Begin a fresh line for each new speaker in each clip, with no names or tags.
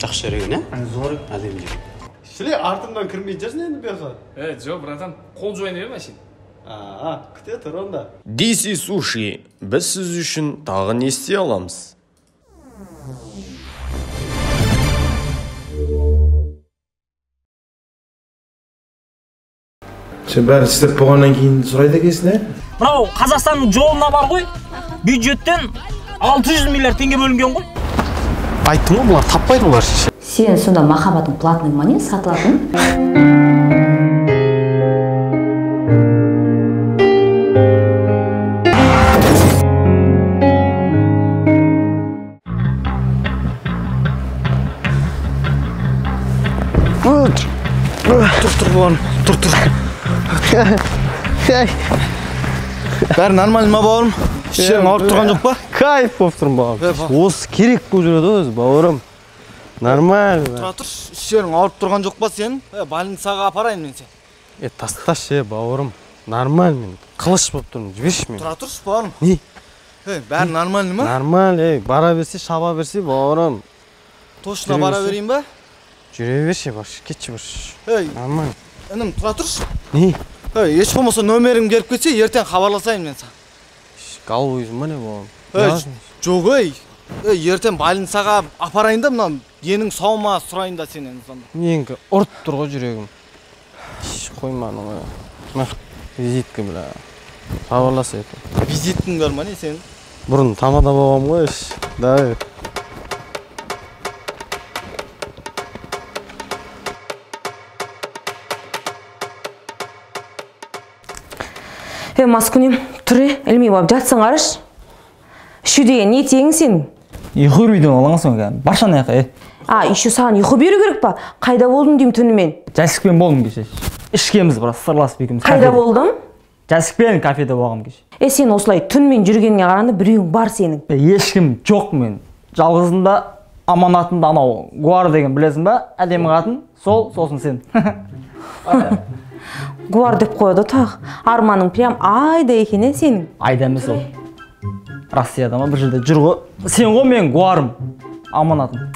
Жақсы жерген,
Зор.
Әдем жер.
Шіле артымдан кірмей жүрсің енді бұяқа?
Жоқ, братан, қол жуайын берме сен.
Күте тұр онда.
DC Sushi, біз сіз үшін тағы не істей аламыз?
Сен бәрі істеп болғаннан кейін сұрайды екенсің,
Мынау Қазақстанның жолына бар ғой. Бюджеттен 600 миллиард теңге бөлінген ғой.
Айттым ғой, бұлар таппайды олар.
Сен сонда махаббатың платный ма не сатылатын?
Тұр болғаным, тұр. Бәрі нормально ма бауырым? Ішерің ауырып тұрған жоқ па?
Кайф болып тұрмын бауырым. Осы керек болып жүреді өзі бауырым. Нормально.
Тұра тұр, ішерің ауырып тұрған жоқ па сен? Больницаға апарайын мен сен.
Тасташы бауырым. Нормально мен. Қылыш болып тұрмын. Жіберші мен.
Тұра тұршы бауырым.
Не?
Бәрі нормально ма?
Нормально. Бара берсе, шаба берсе бауырым.
Точно бара берейін ба?
Жүре берші баш. Кетші баш. Нормально.
Інім, тұра тұршы.
Не?
Еш болмаса нөмерім келіп кетсе, ертең хабарласайын мен саған.
Қал ойызым ба не бауырым?
Жоқ, ертең больницаға апарайын да, мынау денің сау ма сұрайын да сенен сонда.
Менікі ұрып тұр ғой жүрегім. Қойманы ғой. Визитка біля. Хабарласа екен.
Визиткің бар ма не сенің?
Бұрын тамада болғам ғой. Давай.
Маскүнем, түрі, ілмей бап жатсың қарыш. Үші деген не тегің сен?
Ұйқы үрмейден олаңсың өген. Баршан аяқы,
Үші саған ұйқы беру керек па? Қайда болдың дейм түнімен?
Жәсікпен болдым кеше. Ішкеміз біраз сырласып екеміз.
Қайда болдым?
Жәсікпен кафеде болғам кеше.
Сен осылай түнімен жүргеніне қарағанда біреуің бар сенің.
Ешкім жоқ мен. Жалғызында аманатында анау Гуар деген білесің ба? Әдемі қатын, сосын сен.
Гуар деп қойды тағы. Арманың прям айда екене сенің.
Айда емес ол. Россияда ма бір жерде жүр ғой. Сен ғой мен Гуарым. Аманатым.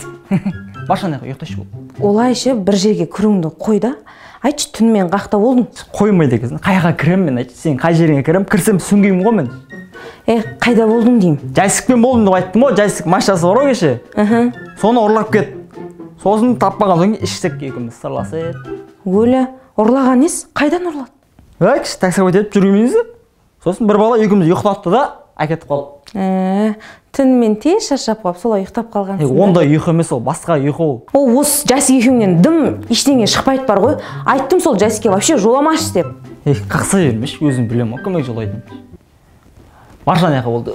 Башан аяқ ұйықташы бол.
Олайшы бір жерге кіріңді қойда. Айтшы түнімен қақта болдың.
Қоймайды екенсің. Қайға кірем мен айтшы. Сен қай жеріңе кірем? Кірсем сүңгеймін ғой мен.
Қайда болдың дейм?
Жәсікпен болдым деп айттым ғой. Жәсік машинасы бар ғой кеше. Соны ұрлап кет. Сосын таппаған соң ішсек екеуміз сырласып.
Өлі, ұрлаған ес? Қайдан ұрлады?
Кіші таксовать етіп жүргенімізді. Сосын бір бала екеуміз ұйықтатты да әкетіп қалды.
Түнімен тез шаршап қалып, солай ұйықтап қалғансың.
Онда ұйқы емес ол, басқа ұйқы ол.
Осы Жәсік екеуіңнен дым ештеңе шықпайды бар ғой. Айттым сол Жәсікке вообще жоламашы деп.
Қақса бермеш, өзім білем ғой, кімге жолайтын. Баржан аяқы болды.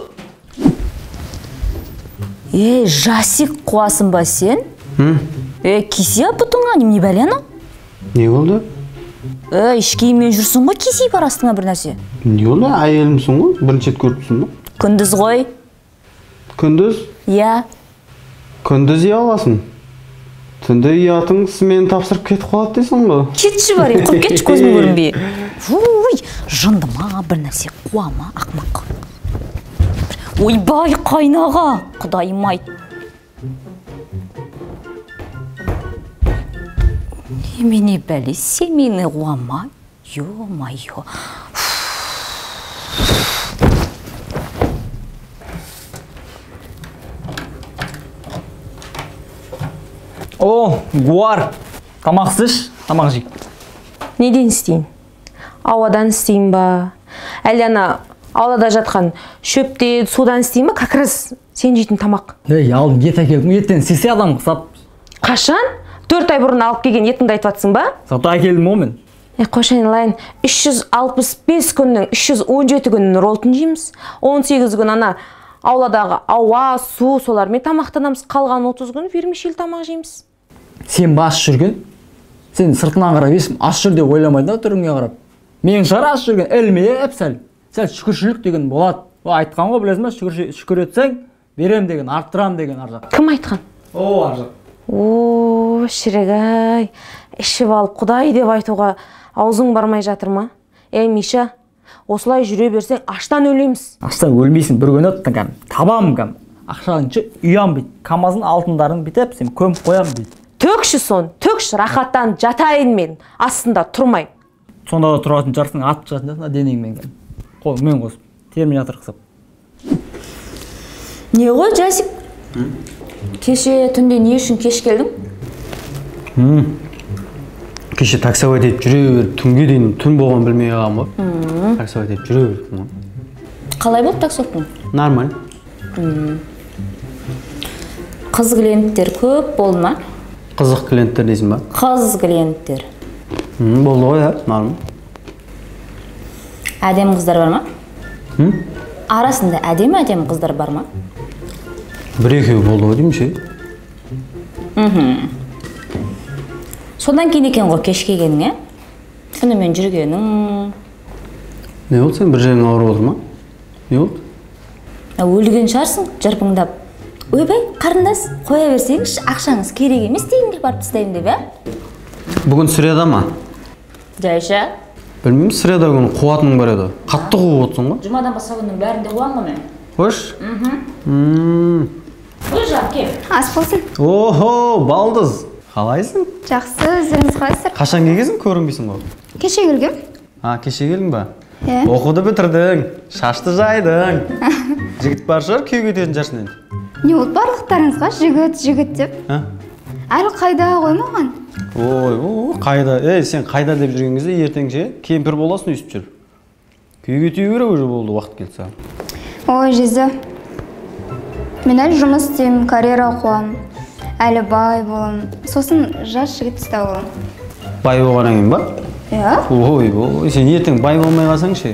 Жасик қуасың ба сен? Кисе бұтыңа, не бәлені?
Не болды?
Ішкеймен жүрсің ғой, кесей бар астыңа бір нәрсе.
Не болды? Әйелімсің ғой? Бірінші рет көріпсің ба?
Күндіз ғой.
Күндіз?
Иә.
Күндіз үй аласың. Түнде ұятың сымен тапсырып кетіп қалады дейсің ғой?
Кетші бар, құп кетші көзіме көрінбей. Жындыма бір нәрсе қуама, ақмақ. Ойбай қайнаға, құдайым айт. Немене бәлі, сен мені қуама? Йо-майо.
Гуар. Тамақ істеш, тамақ жей.
Неден істейін? Ауадан істейін ба? Әлі аулада жатқан шөпте, судан істейін ба? Как раз сен жейтін тамақ.
Алып ет әкелдім, еттен сесе адам қысап.
Қашан? 4 ай бұрын алып келген етіңді айтып атсың ба?
Сата әкелдім о мен.
Қошайын лайын, 365 күннің 317 күнін ролтын жейміз. 18 күн ана ауладағы ауа, су, солармен тамақтанамыз. Қалған 30 күн вермишель тамақ жейміз.
Сен бас жүрген, сен сыртынан қарап есім ас жүр деп ойламайды түріңе қарап. Мен шығар ас жүрген, әлмеп сәл шүкіршілік деген болады. Айтқан ғой білесің ба, шүкір етсең, берем деген, арттырам деген аржақ.
Кім айтқан?
Аржақ.
Шірігай, ішіп алып құдай деп айтуға аузың бармай жатыр ма? Миша, осылай жүре берсең аштан өлеміз.
Аштан өлмейсің, бір күні табам Ақшаңчы ұям бит. КамАЗдың алтындарын бітеп, сен көміп қоям бит.
Төкші сон, төкші рахаттан жатайын мен, астында тұрмайм.
Сонда да тұратын жарсың, атып жатында денеңмен кел. Қолыңмен қосып, терминатор қысып.
Не ғой, Жасик? Кеше түнде не үшін кеш келдің?
Кеше таксовать етіп жүре беріп, түнге дейін түн болған білмей қалғам ғой. Таксовать етіп жүре бердім.
Қалай болды таксовкың?
Нормально.
Қыз клиенттер көп болды ма?
Қызық клиенттер дейсің ба?
Қыз клиенттер.
Болды ғой, нормально.
Әдем қыздар бар ма? Арасында әдем қыздар бар ма?
Бір-екеу болды ғой деймін ше.
Содан кейін екен ғой кеш келгенің, түнімен жүргенің.
Не болды, сен бір жерің ауырып отыр ма? Не болды?
Өлген шығарсың, жырпыңдап. Ойбай, қарындас, қоя берсеңізші, ақшаңыз керек емес дейін деп барып тастаймын деп,
Бүгін среда ма?
Жайша.
Білмеймін, среда күні қуатының бар еді. Қатты қуып отырсың ғой?
Жұмадан басқа күннің бәрінде қуам ғой мен.
Қош?
Қой жақ, кел.
Ас болсын.
Охо, балдыз. Қалайсың?
Жақсы, өздеріңіз қалайсыздар?
Қашан келгенсің, көрінбейсің ғой?
Кеше келгем.
Кеше келдің ба?
Иә.
Оқуды бітірдің, шашты жайдың. Жігіт бар шығар, күйеуге кететін жарсың енді.
Не болды барлықтарыңызға жігіт деп? Әлі қайда қоймаған?
Ой, қайда? Сен қайда деп жүрген кезде ертең ше, кемпір боласың өйстіп жүр. Күйеуге тию керек уже болды, уақыт келсе.
Ой, Жезі. Мен әлі жұмыс істеймін, карьера қуам. Әлі бай болам. Сосын жас жігіт ұстап олам.
Бай болғаннан кейін ба?
Иә.
Ой, сен ертең бай болмай қалсаң ше.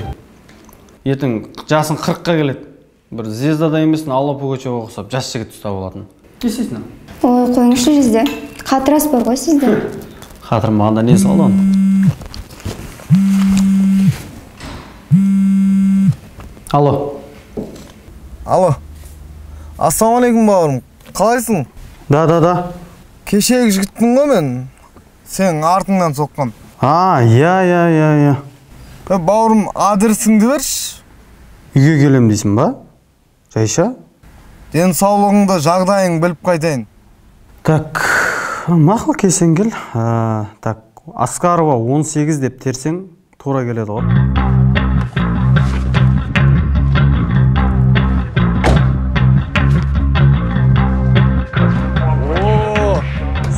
Ертең жасың 40-қа келеді. Бір звездада емесін, Алла Пугачева ұқсап жас жігіт ұстап алатын. Естесің?
Ой, қойыңызшы Жезде. Қатырас бар ғой сізде.
Қатырым бағанда не салды оны?
Алло. Ассалаумалейкум бауырым. Қалайсың?
Да.
Кешегі жігіттің ғой мен. Сен артыңнан соққан.
Иә.
Бауырым, адресіңді берші.
Үйге келем дейсің ба? Жайша?
Денсаулығыңды жағдайың біліп қайтайын.
Так, мақыл келсең кел. Так, Аскарова 18 деп терсең, тура келеді ғой.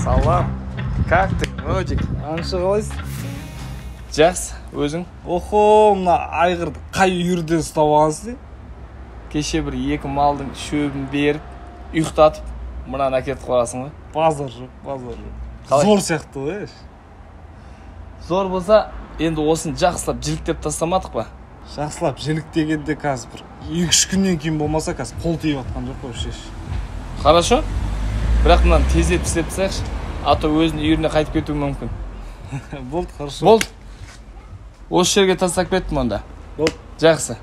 Салам. Как ты, Нодик? Аншы қалайсың? Жақсы, өзің? Охо, мына айғырды қай үйірден ұстап алғансың? Кеше бір 2 малдың шөбін беріп, ұйықтатып, мынаны әкетіп қоясың ғой. Базар жоқ. Зор сияқты ғой. Зор болса, енді осын жақсылап жіліктеп тастамадық па? Жақсылап жіліктегенде қазір бір 2-3 күннен кейін болмаса қазір қол тиіп атқан жоқ қой шеш. Хорошо? Бірақ мынаны тездетіп істеп тастайықшы, а то өзінің үйіріне қайтып кетуі мүмкін. Болды, хорошо. Болды. Осы жерге тастап кеттім онда. Болды. Жақсы.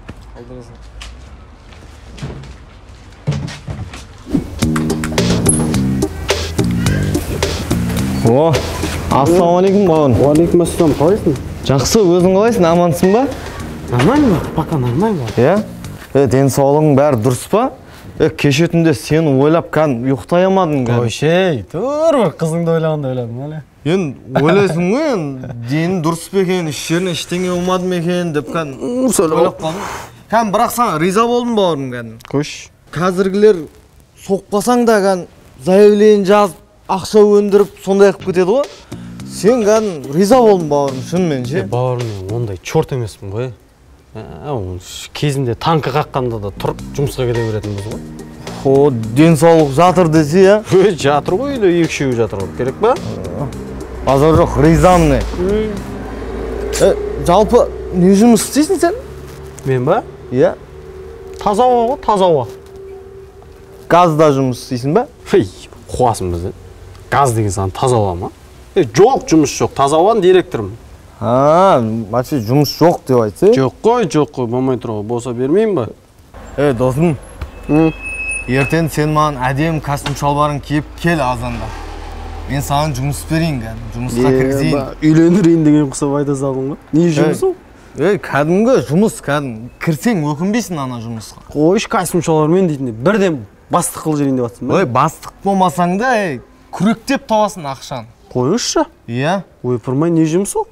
Ассалаумалейкум бауырым.
Уалейкум ассалам, қалайсың?
Жақсы, өзің қалайсың, амансың ба?
Нормально, пока нормально.
Иә? Денсаулығың бәрі дұрыс па? Кеше түнде сені ойлап кәдімгі ұйықтай алмадың кәдімгі.
Ойшей, тұр бір қызыңды ойлағанда ойладым, әлі.
Енді ойлайсың ғой, енді дені дұрыс па екен, іс жеріне ештеңе болмады ма екен деп кәдімгі ойлап қалдым. Кәдімгі бірақ саған риза болдым бауырым кәдімгі.
Қош.
Қазіргілер соқпасаң да кәдімгі заявление жазып, ақша өндіріп, сондай қып кетеді ғой. Сен кәдімгі риза болдым бауырым, шынымен ше.
Бауырым, ондай чорт емеспін ғой. Кезінде танкі қаққанда да тұрып жұмысқа кете беретінбіз ғой.
Денсаулық жатыр десе, я?
Жатыр ғой, или 2-3 жатыр ғой. Керек ба?
Базар жоқ, ризамын. Жалпы, не жұмыс істейсің сен?
Мен ба?
Иә.
Таза ауа ғой, таза ауа.
Газда жұмыс істейсің ба?
Қуасың бізді. Газ деген саған таза ауа ма? Жоқ, жұмыс жоқ, таза ауаның директорым.
Мәтсе жұмыс жоқ деп айтсы?
Жоқ қой, болмай тұр ғой, болса бермеймін ба?
Досым, ертең сен маған әдем костюм шалбарын киіп кел азанда. Мен саған жұмыс берейін кәдім, жұмысқа кіргізейін.
Үйленірейін деген құсап айта салдың ғой. Не жұмыс ол?
Кәдімгі жұмыс, кәдім. Кірсең өкінбейсің ана жұмысқа.
Қойш, костюм шалбармен дейтінде бірден бастық қылып жіберейін деп жатсың ба?
Ой, бастық болмасаң да, күректеп табасың ақшаны.
Қойыңызшы.
Иә.
Ойпырмай не жұмыс ол?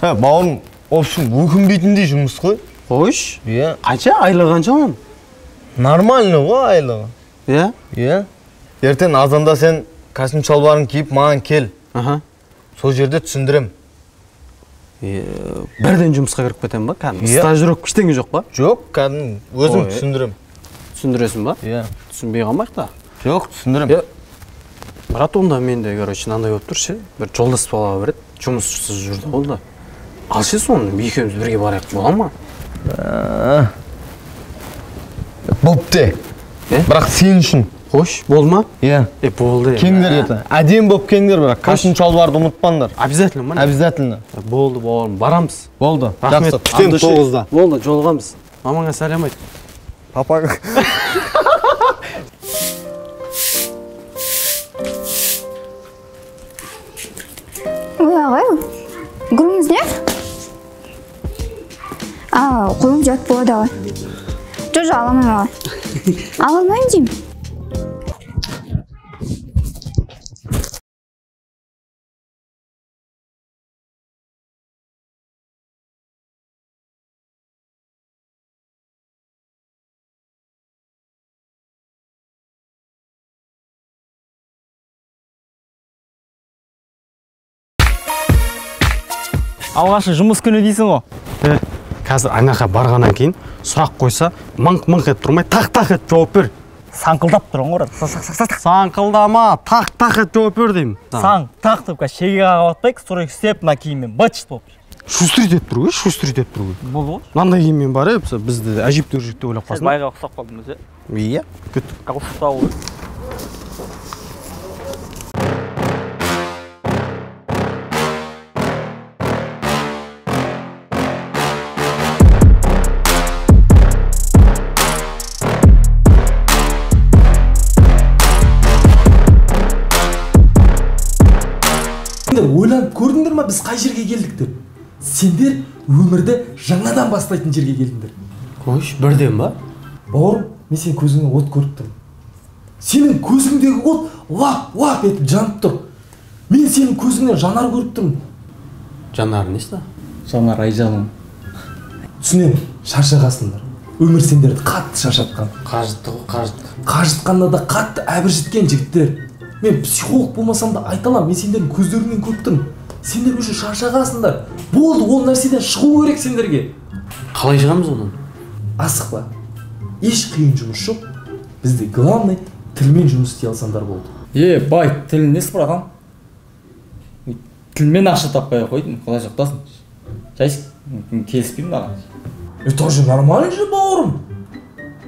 Бауырым, общем, өкінбейтіндей жұмыс қой.
Қойш.
Иә.
Қанша? Айлығы қанша оның?
Нормально ғой айлығы.
Иә?
Иә. Ертең азанда сен костюм шалбарын киіп маған кел. Сол жерде түсіндірем.
Бірден жұмысқа кіріп кетем ба? Стажировка ештеңе жоқ па?
Жоқ, кәдімгі өзім түсіндірем.
Түсіндіресің ба?
Иә.
Түсінбей қалмайық та.
Жоқ, түсіндірем.
Брат, онда менде, короче, мынандай болып тұр ше. Бір жолдас бала бар еді, жұмыссыз жүрді ол да. Ал ше соны екеуміз бірге барайық, бола ма?
Бопты. Бірақ сен үшін.
Қош, болды ма?
Иә.
Болды.
Кеңдер еді. Әдем болып кеңдер, бірақ костюм шалбарды ұмытпаңдар.
Обязательно ма?
Обязательно.
Болды, бауырым, барамыз.
Болды.
Рахмет.
Түсем 9-да.
Болды, жолығамыз. Мамаңа сәлем айт.
Папаға.
Ой, ағай, гүліңіз не? Қолым жат болады ағай. Жоқ, аламайм ағай. Ала алмайм деймін.
Алғашы жұмыс күні дейсің ғой.
Қазір анаға барғаннан кейін сұрақ қойса, мыңқ-мыңқ етіп тұрмай, тақ-тақ етіп жауап бер.
Саңқылдап тұрың ғой.
Саңқылдама, тақ-тақ етіп жауап бер деймін.
Саңқ-тақ деп шеге қағатпайық, сұрайық істеп, мына киіммен быт-шыт болып.
Шустрит етіп тұру, шустрит етіп тұру.
Болды ғой.
Мынандай киіммен бар еді, бізді әжептәуір жігіт ойлап қалсын.
Байға ұқсап қалдыңыз,
иә? Күт.
Қауышта болды.
Ойланып көрдіңдер ма біз қай жерге келдік деп? Сендер өмірді жаңадан бастайтын жерге келдіңдер.
Қойш, бірден ба?
Бауырым, мен сен көзіңнен от көріп тұрмын. Сенің көзіңдегі от лап-лап етіп жанып тұр. Мен сенің көзіңнен жанар көріп тұрмын.
Жанар несі?
Жанар айжаным.
Түсінем, шаршағасыңдар. Өмір сендерді қатты шаршатқан. Қажытқанда да қатты әбіржіткен жігіттер. Мен психолог болмасам да айталам, мен сендердің көздеріңнен көріп тұрмын. Сендер уже шаршағасыңдар. Болды, ол нәрседен шығу керек сендерге.
Қалай шығамыз онан?
Асықпа. Еш қиын жұмыс жоқ. Бізде главный тілмен жұмыс істей алсаңдар болды.
Бай, тілін несі братан? Тілмен ақша таппай қойдың, қалай жақтасың? Жайсың, келіспеймін аған.
Тоже нормально же, бауырым.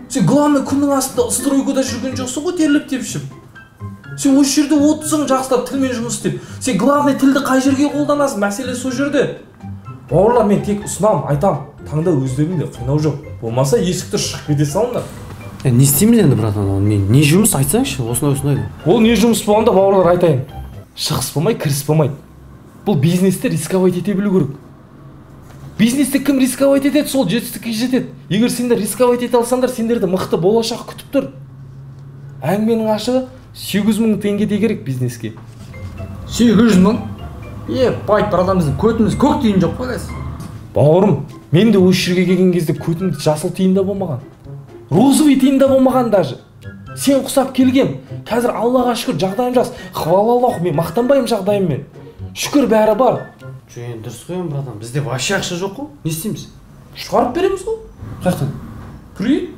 Сен главный күннің астында стройкада жүрген жоқсың ғой, терлеп тепшіп. Сен осы жерде отырсың жақсылап тілмен жұмыс істеп. Сен главный тілді қай жерге қолданасың, мәселе сол жерде. Бауырлар, мен тек ұсынам, айтам, таңда өздеріңде қинау жоқ. Болмаса есікті шығып кете салыңдар.
Не істейміз енді, братан, мен не жұмыс айтсаңшы, осындай.
Ол не жұмыс болғанда, бауырлар, айтайын. Шығыс болмай, кіріс болмайды. Бұл бизнесті рисковать ете білу керек. Бизнесті кім рисковать етеді, сол жетістікке жетеді. Егер сендер рисковать ете алсаңдар, сендерді мықты болашақ күтіп тұр. Әңгіменің ашығы 800.000 теңге де керек бизнеске.
800 мың? Байт, братан, біздің көтіміз көк тиын жоқ па дәсіз?
Бауырым, мен де осы жерге келген кезде көтімді жасыл тиын да болмаған. Розовый тиын да болмаған даже. Сен құсап келгем. Қазір Аллаға шүкір жағдайым жас. Хвалаллах, мен мақтанбаймын жағдайыммен. Шүкір бәрі бар.
Жөн дұрыс қойым, братан. Бізде вообще ақша жоқ қой. Не істейміз?
Шығарып береміз ғой. Қаяқтан? Кредит?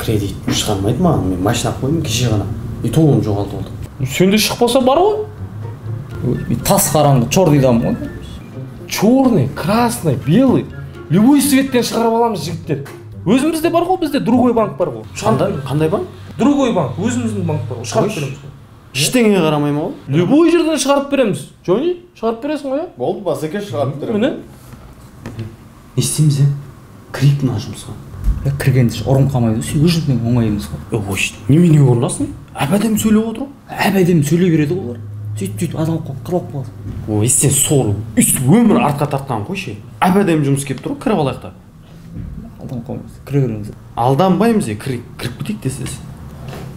Кредит шығармайды маған. Мен машина қойдым кеше ғана. И толым жоғалды болды.
Сенде шықпаса бар ғой.
Тас қараңғы, черныйдамын ғой.
Черный, красный, белый. Любой цветтен шығарып аламыз жігіттер. Өзімізде бар ғой, бізде другой банк бар ғой.
Қандай банк?
Другой банк, өзіміздің банк бар ғой. Шығарып береміз ғой.
Ештеңеге қарамаймын ғой.
Любой жерден шығарып береміз. Жони, шығарып бересің ғой?
Болды, басеке шығарып беремін.
Міне.
Не істейміз енді? Кірейік мына жұмысқа.
Кіргенде ұрын қалмайды, сен өз жүзінен оңай емес қой.
Ой, немене орындасың? Әп-әдемі сөйлеп отыр ғой.
Әп-әдемі сөйлей береді олар. Сөйтіп адам қырылып қалады.
Ой, сен сол үстіп өмір артқа тартқан қойшы. Әп-әдемі жұмыс келіп тұр, кіріп алайық та.
Алданып қалмаймыз, кіре береміз.
Алданбаймыз, кіріп кетейік десіз.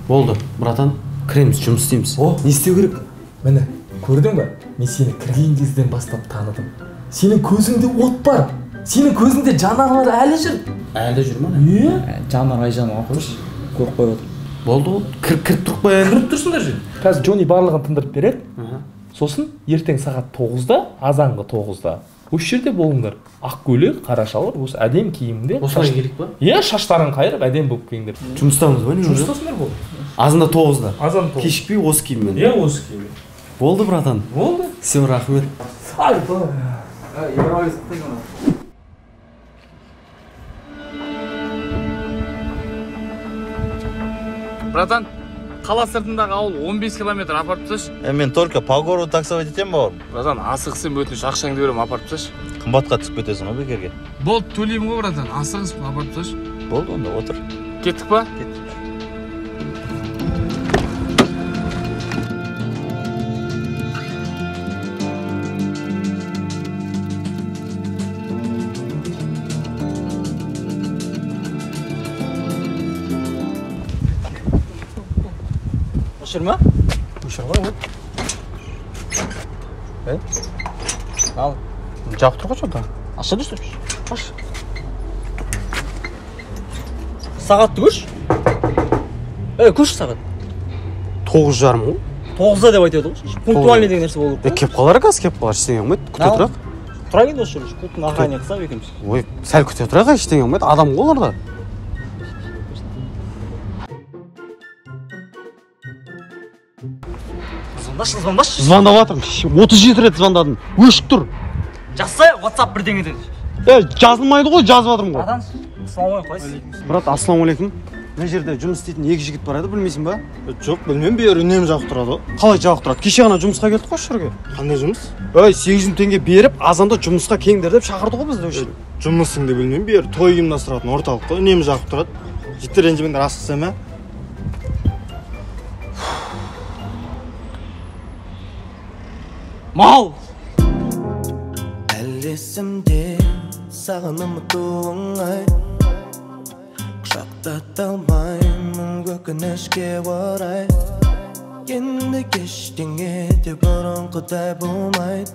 Болды, братан, кіреміз, жұмыс істейміз.
Не істеу керек? Міне, көрдің бе? Мен сені кірген кезден бастап таныдым. Сенің көзіңде от бар. Сенің көзіңде жанарлар әлі жүр.
Әлі жүр ма?
Жанар айжанға қойшы. Көріп қойып отыр.
Болды ғой, кіріп тұрып қояйын.
Кіріп тұрсыңдар же. Қазір Джонни барлығын тындырып береді. Сосын ертең сағат 9-да, азанғы 9-да осы жерде болыңдар. Ақ көйлек, қара шалбар, осы әдем киімде.
Осылай келік па?
Иә, шаштарын қайырып әдем болып келіңдер.
Жұмыстамыз ба?
Жұмыстасыңдар болды.
Азанда 9-да.
Азан 9.
Кешікпей осы киіммен.
Иә, осы киіммен.
Болды, братан.
Болды.
Все, рахмет.
Братан, қала сыртындағы ауыл 15 километр апарып тасташы.
Мен только по городу таксовать етем бауырым.
Братан, асығысым өтініш ақшаңды берем апарып тасташы.
Қымбатқа түсіп кетесің ғой бекерге.
Болды, төлеймін ғой братан, асығыспын апарып тасташы.
Болды, онда отыр.
Кеттік па?
Кеттік.
Өшір ма?
Өшір ғой, Ал, жақ тұр ғой жода.
Аша düştür. Аш. Сағатты көш. Көш сағат.
9:30 ғой.
9-да деп айтады ғой. Пунктуальный деген нәрсе болу керек.
Кеп қалар қазір, кеп қалар, ештеңе болмайды. Күте тұрақ.
Тұра келді осы жерде. Пунктың ағайын қысап екенбіз.
Ой, сәл күте тұрақ, ештеңе болмайды. Адам ғой оларда.
Звондаш.
Звондап жатырмын. 37 рет звондадым. Өшіп тұр.
Жазса, WhatsApp бірдеңеден.
Жазылмайды ғой, жазып жатырмын ғой.
Братан, ассалаумағалейкум.
Брат, ассалаумағалейкум. Мына жерде жұмыс істейтін екі жігіт бар еді, білмейсің ба?
Жоқ, білмеймін, бері үнемі жағып тұрады.
Қалай жағып тұрады? Кеше ғана жұмысқа келдік қой осы жерге.
Қандай жұмыс?
800 теңге беріп, азанда жұмысқа келіңдер деп шақырды ғой бізді осы.
Жұмысыңды білмеймін, бері той ұйымдастыратын орталық қой, үнемі жағып тұрады. Жіті ренжімеңдер, асықса ма?
Мал!
Әлі есімде сағынымы туыңай, құшақтата алмаймын өкінішке орай. Енді ештеңе де бұрынғыдай болмайды.